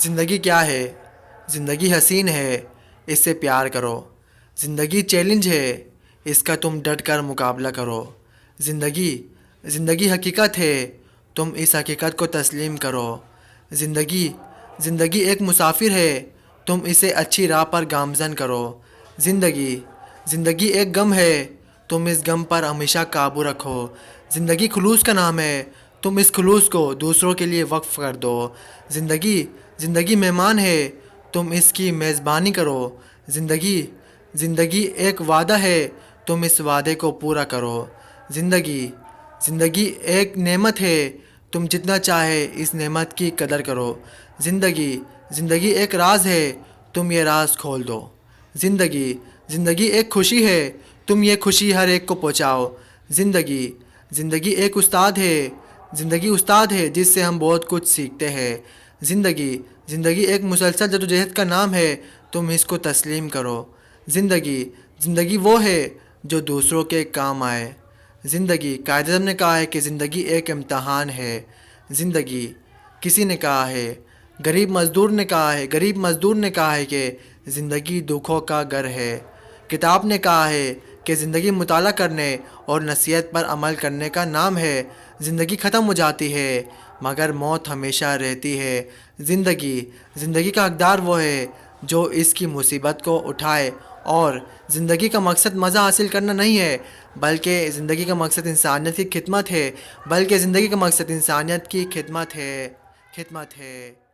زندگی کیا ہے؟ زندگی حسین ہے، اس سے پیار کرو۔ زندگی چیلنج ہے، اس کا تم ڈٹ کر مقابلہ کرو۔ زندگی حقیقت ہے، تم اس حقیقت کو تسلیم کرو۔ زندگی ایک مسافر ہے، تم اسے اچھی راہ پر گامزن کرو۔ زندگی ایک غم ہے، تم اس غم پر ہمیشہ قابو رکھو۔ زندگی خلوص کا نام ہے، تم اس خلوص کو دوسروں کے لیے وقف کر دو۔ زندگی مہمان ہے، تم اس کی میزبانی کرو۔ زندگی ایک وعدہ ہے، تم اس وعدے کو پورا کرو۔ زندگی ایک نعمت ہے، تم جتنا چاہے اس نعمت کی قدر کرو۔ زندگی ایک راز ہے، تم یہ راز کھول دو۔ زندگی ایک خوشی ہے، تم یہ خوشی ہر ایک کو پہنچاؤ۔ زندگی ایک استاد ہے جس سے ہم بہت کچھ سیکھتے ہیں۔ زندگی ایک مسلسل جدوجہد کا نام ہے، تم اس کو تسلیم کرو۔ زندگی وہ ہے جو دوسروں کے کام آئے۔ قائد اعظم نے کہا ہے کہ زندگی ایک امتحان ہے۔ کسی نے کہا ہے، غریب مزدور نے کہا ہے کہ زندگی دکھوں کا گھر ہے۔ کتاب نے کہا ہے کہ زندگی مطالعہ کرنے اور نصیحت پر عمل کرنے کا نام ہے۔ زندگی ختم ہو جاتی ہے مگر موت ہمیشہ رہتی ہے۔ زندگی کا حقدار وہ ہے جو اس کی مصیبت کو اٹھائے، اور زندگی کا مقصد مزہ حاصل کرنا نہیں ہے بلکہ زندگی کا مقصد انسانیت کی خدمت ہے۔